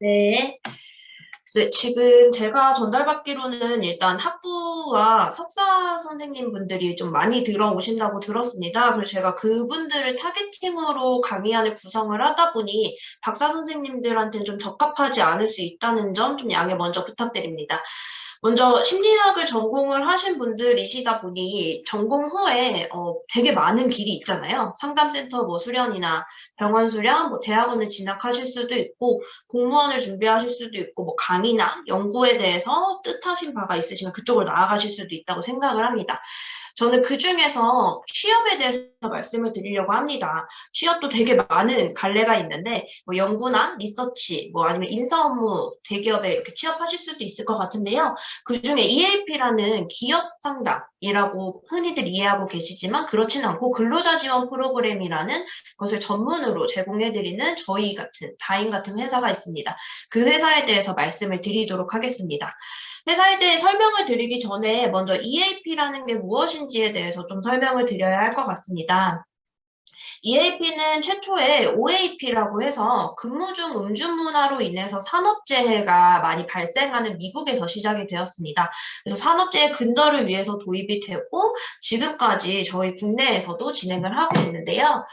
네. 네, 지금 제가 전달받기로는 일단 학부와 석사 선생님 분들이 좀 많이 들어오신다고 들었습니다. 그래서 제가 그분들을 타겟팅으로 강의안을 구성을 하다 보니 박사 선생님들한테는 좀 적합하지 않을 수 있다는 점 좀 양해 먼저 부탁드립니다. 먼저 심리학을 전공을 하신 분들이시다 보니 전공 후에 되게 많은 길이 있잖아요. 상담센터 뭐 수련이나 병원 수련, 뭐 대학원을 진학하실 수도 있고 공무원을 준비하실 수도 있고 뭐 강의나 연구에 대해서 뜻하신 바가 있으시면 그쪽으로 나아가실 수도 있다고 생각을 합니다. 저는 그중에서 취업에 대해서 말씀을 드리려고 합니다. 취업도 되게 많은 갈래가 있는데 뭐 연구나 리서치 뭐 아니면 인사 업무 대기업에 이렇게 취업하실 수도 있을 것 같은데요. 그중에 EAP라는 기업 상담이라고 흔히들 이해하고 계시지만 그렇진 않고 근로자 지원 프로그램이라는 것을 전문으로 제공해드리는 저희 같은 다인 같은 회사가 있습니다. 그 회사에 대해서 말씀을 드리도록 하겠습니다. 회사에 대해 설명을 드리기 전에 먼저 EAP라는 게 무엇인지에 대해서 좀 설명을 드려야 할 것 같습니다. EAP는 최초에 OAP라고 해서 근무 중 음주 문화로 인해서 산업재해가 많이 발생하는 미국에서 시작이 되었습니다. 그래서 산업재해 근절을 위해서 도입이 되고 지금까지 저희 국내에서도 진행을 하고 있는데요.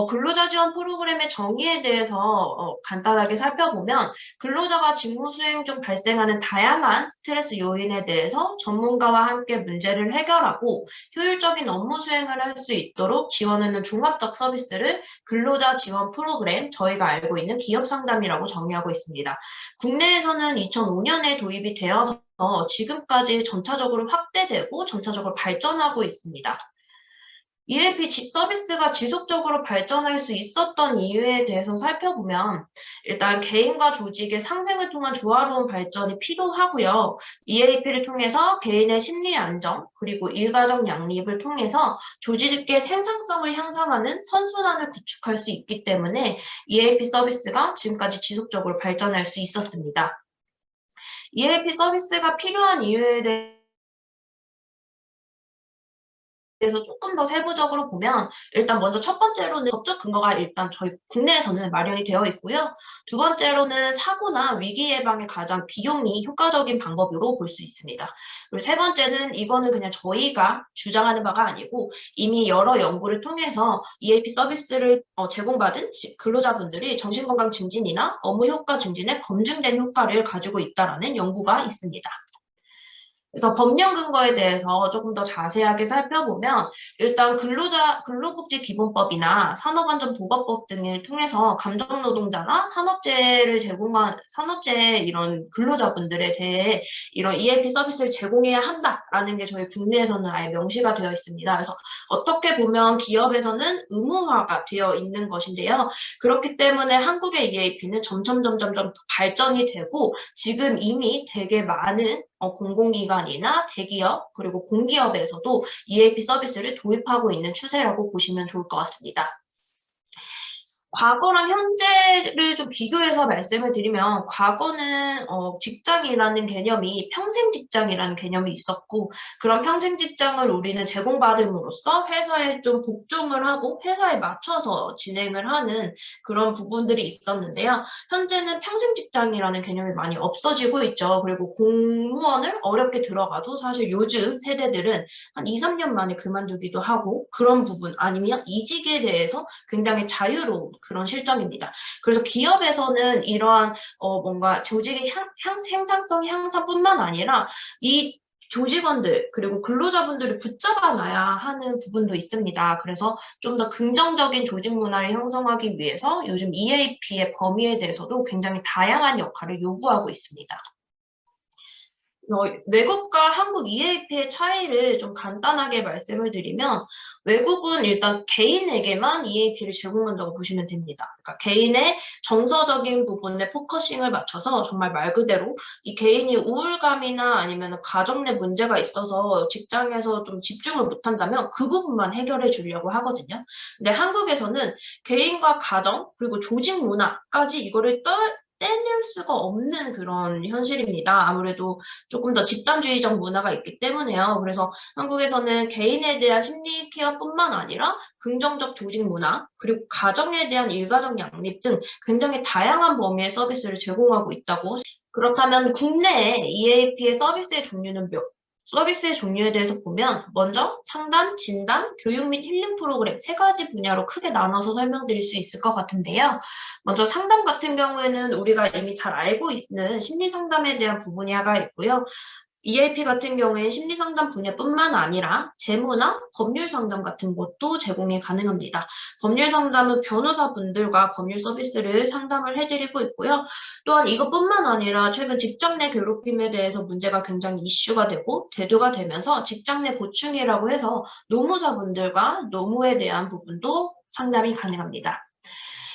근로자 지원 프로그램의 정의에 대해서 간단하게 살펴보면 근로자가 직무 수행 중 발생하는 다양한 스트레스 요인에 대해서 전문가와 함께 문제를 해결하고 효율적인 업무 수행을 할 수 있도록 지원하는 종합적 서비스를 근로자 지원 프로그램, 저희가 알고 있는 기업 상담이라고 정의하고 있습니다. 국내에서는 2005년에 도입이 되어서 지금까지 전차적으로 확대되고 전차적으로 발전하고 있습니다. ELP 서비스가 지속적으로 발전할 수 있었던 이유에 대해서 살펴보면 일단 개인과 조직의 상생을 통한 조화로운 발전이 필요하고요. EAP를 통해서 개인의 심리 안정 그리고 일가정 양립을 통해서 조직의 생산성을 향상하는 선순환을 구축할 수 있기 때문에 EAP 서비스가 지금까지 지속적으로 발전할 수 있었습니다. EAP 서비스가 필요한 이유에 대해 그래서 조금 더 세부적으로 보면 일단 먼저 첫 번째로는 법적 근거가 일단 저희 국내에서는 마련이 되어 있고요. 두 번째로는 사고나 위기 예방에 가장 비용이 효과적인 방법으로 볼 수 있습니다. 그리고 세 번째는 이거는 그냥 저희가 주장하는 바가 아니고 이미 여러 연구를 통해서 EAP 서비스를 제공받은 근로자분들이 정신건강 증진이나 업무 효과 증진에 검증된 효과를 가지고 있다라는 연구가 있습니다. 그래서 법령 근거에 대해서 조금 더 자세하게 살펴보면 일단 근로복지기본법이나 산업안전보건법 등을 통해서 감정노동자나 산업재해 이런 근로자분들에 대해 이런 EAP 서비스를 제공해야 한다라는 게 저희 국내에서는 아예 명시가 되어 있습니다. 그래서 어떻게 보면 기업에서는 의무화가 되어 있는 것인데요. 그렇기 때문에 한국의 EAP는 점점 발전이 되고 지금 이미 되게 많은 공공기관이나 대기업 그리고 공기업에서도 EAP 서비스를 도입하고 있는 추세라고 보시면 좋을 것 같습니다. 과거랑 현재를 좀 비교해서 말씀을 드리면 과거는 직장이라는 개념이 평생 직장이라는 개념이 있었고 그런 평생 직장을 우리는 제공받음으로써 회사에 좀 복종을 하고 회사에 맞춰서 진행을 하는 그런 부분들이 있었는데요. 현재는 평생 직장이라는 개념이 많이 없어지고 있죠. 그리고 공무원을 어렵게 들어가도 사실 요즘 세대들은 한 2, 3년 만에 그만두기도 하고 그런 부분 아니면 이직에 대해서 굉장히 자유로운 그런 실정입니다. 그래서 기업에서는 이러한 뭔가 조직의 생산성 향상뿐만 아니라 이 조직원들 그리고 근로자분들을 붙잡아놔야 하는 부분도 있습니다. 그래서 좀 더 긍정적인 조직 문화를 형성하기 위해서 요즘 EAP의 범위에 대해서도 굉장히 다양한 역할을 요구하고 있습니다. 외국과 한국 EAP의 차이를 좀 간단하게 말씀을 드리면 외국은 일단 개인에게만 EAP를 제공한다고 보시면 됩니다. 그러니까 개인의 정서적인 부분에 포커싱을 맞춰서 정말 말 그대로 이 개인이 우울감이나 아니면 가정 내 문제가 있어서 직장에서 좀 집중을 못한다면 그 부분만 해결해 주려고 하거든요. 근데 한국에서는 개인과 가정 그리고 조직 문화까지 이거를 떼낼 수가 없는 그런 현실입니다. 아무래도 조금 더 집단주의적 문화가 있기 때문에요. 그래서 한국에서는 개인에 대한 심리 케어뿐만 아니라 긍정적 조직 문화, 그리고 가정에 대한 일가정 양립 등 굉장히 다양한 범위의 서비스를 제공하고 있다고. 그렇다면 국내에 EAP의 서비스의 종류에 대해서 보면 먼저 상담, 진단, 교육 및 힐링 프로그램 세 가지 분야로 크게 나눠서 설명드릴 수 있을 것 같은데요. 먼저 상담 같은 경우에는 우리가 이미 잘 알고 있는 심리 상담에 대한 부분이 하나 있고요. EAP 같은 경우에 심리 상담 분야뿐만 아니라 재무나 법률 상담 같은 것도 제공이 가능합니다. 법률 상담은 변호사분들과 법률 서비스를 상담을 해드리고 있고요. 또한 이것뿐만 아니라 최근 직장 내 괴롭힘에 대해서 문제가 굉장히 이슈가 되고 대두가 되면서 직장 내 보충이라고 해서 노무사분들과 노무에 대한 부분도 상담이 가능합니다.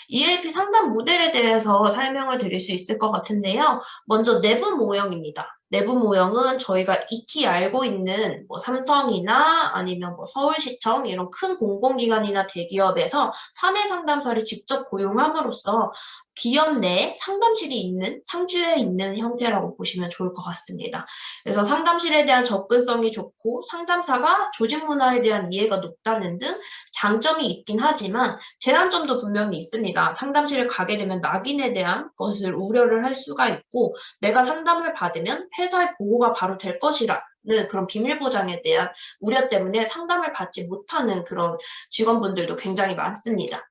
EAP 상담 모델에 대해서 설명을 드릴 수 있을 것 같은데요. 먼저 내부 모형입니다. 내부 모형은 저희가 익히 알고 있는 뭐 삼성이나 아니면 뭐 서울시청 이런 큰 공공기관이나 대기업에서 사내 상담사를 직접 고용함으로써 기업 내에 상담실이 있는, 상주에 있는 형태라고 보시면 좋을 것 같습니다. 그래서 상담실에 대한 접근성이 좋고 상담사가 조직 문화에 대한 이해가 높다는 등 장점이 있긴 하지만 제한점도 분명히 있습니다. 상담실을 가게 되면 낙인에 대한 것을 우려를 할 수가 있고 내가 상담을 받으면 회사의 보고가 바로 될 것이라는 그런 비밀 보장에 대한 우려 때문에 상담을 받지 못하는 그런 직원분들도 굉장히 많습니다.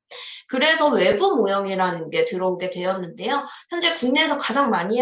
그래서 외부 모형이라는 게 들어오게 되었는데요. 현재 국내에서 가장 많이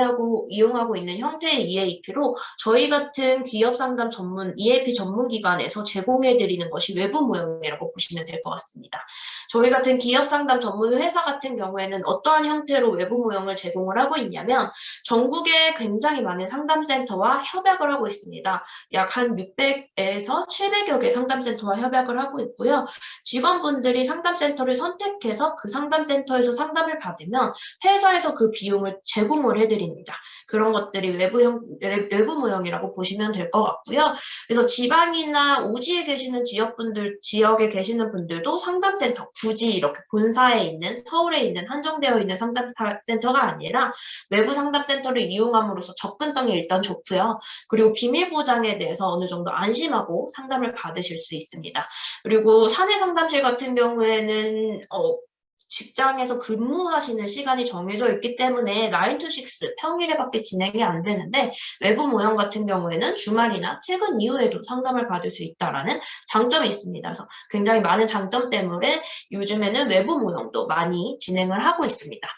이용하고 있는 형태의 EAP로 저희 같은 기업 상담 전문 EAP 전문 기관에서 제공해 드리는 것이 외부 모형이라고 보시면 될 것 같습니다. 저희 같은 기업 상담 전문 회사 같은 경우에는 어떠한 형태로 외부 모형을 제공을 하고 있냐면 전국에 굉장히 많은 상담센터와 협약을 하고 있습니다. 약 한 600에서 700여 개 상담센터와 협약을 하고 있고요. 직원분들이 상담센터를 선택해서 그 상담센터에서 상담을 받으면 회사에서 그 비용을 제공을 해드립니다. 그런 것들이 외부 모형이라고 보시면 될 것 같고요. 그래서 지방이나 오지에 계시는 지역에 계시는 분들도 상담센터, 굳이 이렇게 본사에 있는, 서울에 있는, 한정되어 있는 상담센터가 아니라 외부 상담센터를 이용함으로써 접근성이 일단 좋고요. 그리고 비밀 보장에 대해서 어느 정도 안심하고 상담을 받으실 수 있습니다. 그리고 사내 상담실 같은 경우에는 직장에서 근무하시는 시간이 정해져 있기 때문에 9 to 6 평일에밖에 진행이 안 되는데 외부 모형 같은 경우에는 주말이나 퇴근 이후에도 상담을 받을 수 있다라는 장점이 있습니다. 그래서 굉장히 많은 장점 때문에 요즘에는 외부 모형도 많이 진행을 하고 있습니다.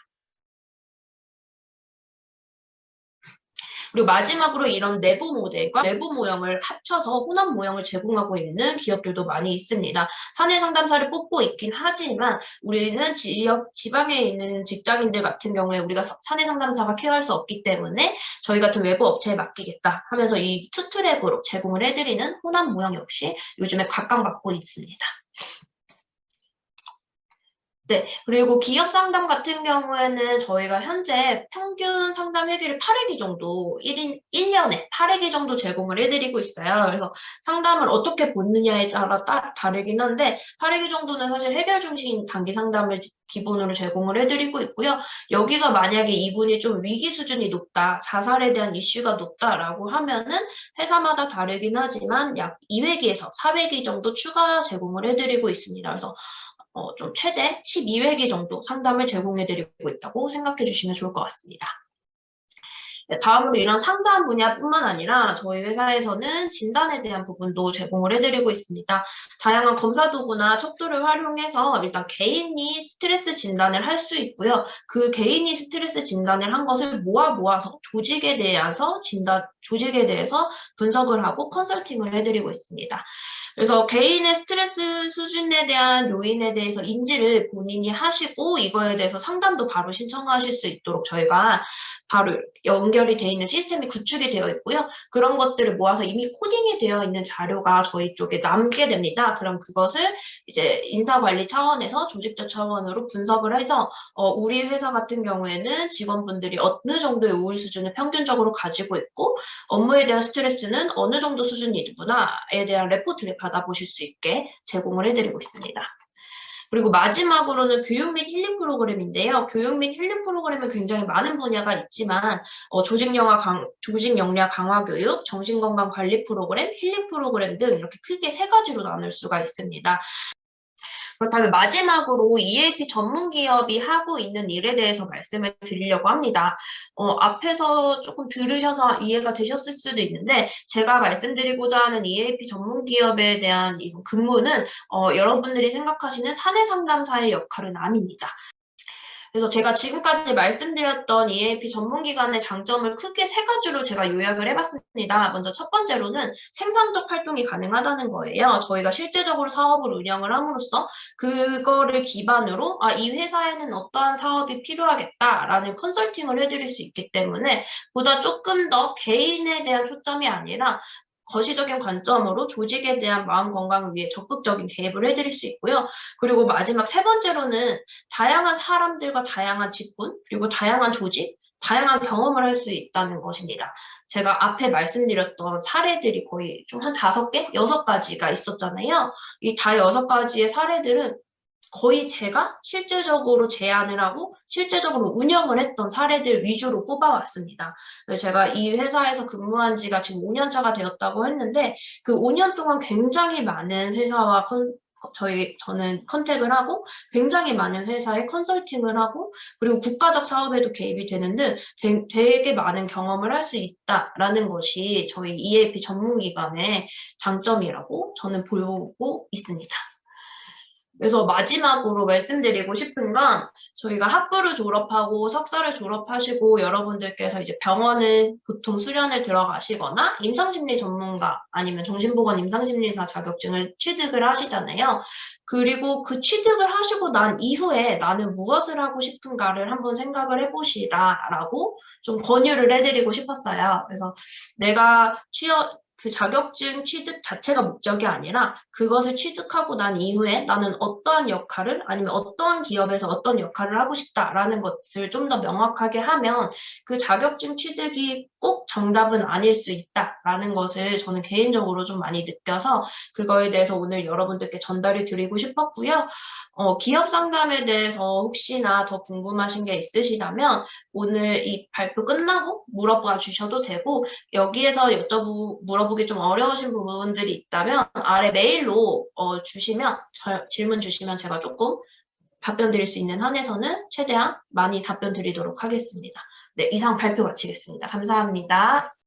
그리고 마지막으로 이런 내부 모델과 외부 모형을 합쳐서 혼합 모형을 제공하고 있는 기업들도 많이 있습니다. 사내 상담사를 뽑고 있긴 하지만 우리는 지방에 있는 직장인들 같은 경우에 우리가 사내 상담사가 케어할 수 없기 때문에 저희 같은 외부 업체에 맡기겠다 하면서 이 투트랙으로 제공을 해드리는 혼합 모형 역시 요즘에 각광받고 있습니다. 네, 그리고 기업 상담 같은 경우에는 저희가 현재 평균 상담 회기를 8회기 정도, 1년에 8회기 정도 제공을 해드리고 있어요. 그래서 상담을 어떻게 보느냐에 따라 다르긴 한데, 8회기 정도는 사실 해결 중심 단기 상담을 기본으로 제공을 해드리고 있고요. 여기서 만약에 이분이 좀 위기 수준이 높다, 자살에 대한 이슈가 높다라고 하면은 회사마다 다르긴 하지만 약 2회기에서 4회기 정도 추가 제공을 해드리고 있습니다. 그래서 좀 최대 12회기 정도 상담을 제공해드리고 있다고 생각해 주시면 좋을 것 같습니다. 네, 다음으로 이런 상담 분야뿐만 아니라 저희 회사에서는 진단에 대한 부분도 제공을 해드리고 있습니다. 다양한 검사 도구나 척도를 활용해서 일단 개인이 스트레스 진단을 할 수 있고요. 그 개인이 스트레스 진단을 한 것을 모아서 조직에 대해서 분석을 하고 컨설팅을 해드리고 있습니다. 그래서 개인의 스트레스 수준에 대한 요인에 대해서 인지를 본인이 하시고 이거에 대해서 상담도 바로 신청하실 수 있도록 저희가 바로 연결이 되어 있는 시스템이 구축이 되어 있고요. 그런 것들을 모아서 이미 코딩이 되어 있는 자료가 저희 쪽에 남게 됩니다. 그럼 그것을 이제 인사관리 차원에서 조직적 차원으로 분석을 해서 우리 회사 같은 경우에는 직원분들이 어느 정도의 우울 수준을 평균적으로 가지고 있고 업무에 대한 스트레스는 어느 정도 수준이구나에 대한 레포트를 받아보실 수 있게 제공을 해드리고 있습니다. 그리고 마지막으로는 교육 및 힐링 프로그램인데요. 교육 및 힐링 프로그램은 굉장히 많은 분야가 있지만 조직 역량 강화 교육, 정신건강 관리 프로그램, 힐링 프로그램 등 이렇게 크게 세 가지로 나눌 수가 있습니다. 그렇다면 마지막으로 EAP 전문 기업이 하고 있는 일에 대해서 말씀을 드리려고 합니다. 앞에서 조금 들으셔서 이해가 되셨을 수도 있는데 제가 말씀드리고자 하는 EAP 전문 기업에 대한 이 근무는 여러분들이 생각하시는 사내 상담사의 역할은 아닙니다. 그래서 제가 지금까지 말씀드렸던 EAP 전문기관의 장점을 크게 세 가지로 제가 요약을 해봤습니다. 먼저 첫 번째로는 생산적 활동이 가능하다는 거예요. 저희가 실제적으로 사업을 운영을 함으로써 그거를 기반으로 이 회사에는 어떠한 사업이 필요하겠다라는 컨설팅을 해드릴 수 있기 때문에 보다 조금 더 개인에 대한 초점이 아니라 거시적인 관점으로 조직에 대한 마음 건강을 위해 적극적인 개입을 해드릴 수 있고요. 그리고 마지막 세 번째로는 다양한 사람들과 다양한 직군, 그리고 다양한 조직, 다양한 경험을 할 수 있다는 것입니다. 제가 앞에 말씀드렸던 사례들이 거의 좀 한 5개, 6가지가 있었잖아요. 이 다 6가지의 사례들은 거의 제가 실제적으로 제안을 하고 실제적으로 운영을 했던 사례들 위주로 뽑아왔습니다. 제가 이 회사에서 근무한 지가 지금 5년 차가 되었다고 했는데 그 5년 동안 굉장히 많은 회사와 저는 컨택을 하고 굉장히 많은 회사에 컨설팅을 하고 그리고 국가적 사업에도 개입이 되는 등 되게 많은 경험을 할 수 있다라는 것이 저희 EAP 전문기관의 장점이라고 저는 보고 있습니다. 그래서 마지막으로 말씀드리고 싶은 건 저희가 학부를 졸업하고 석사를 졸업하시고 여러분들께서 이제 병원을 보통 수련을 들어가시거나 임상심리 전문가 아니면 정신보건 임상심리사 자격증을 취득을 하시잖아요. 그리고 그 취득을 하시고 난 이후에 나는 무엇을 하고 싶은가를 한번 생각을 해보시라라고 좀 권유를 해드리고 싶었어요. 그래서 내가 그 자격증 취득 자체가 목적이 아니라 그것을 취득하고 난 이후에 나는 어떠한 역할을 아니면 어떠한 기업에서 어떤 역할을 하고 싶다라는 것을 좀 더 명확하게 하면 그 자격증 취득이 꼭 정답은 아닐 수 있다라는 것을 저는 개인적으로 좀 많이 느껴서 그거에 대해서 오늘 여러분들께 전달을 드리고 싶었고요. 기업 상담에 대해서 혹시나 더 궁금하신 게 있으시다면 오늘 이 발표 끝나고 물어봐 주셔도 되고 여기에서 물어보기 좀 어려우신 부분들이 있다면 아래 메일로 질문 주시면 제가 조금 답변 드릴 수 있는 한에서는 최대한 많이 답변 드리도록 하겠습니다. 네, 이상 발표 마치겠습니다. 감사합니다.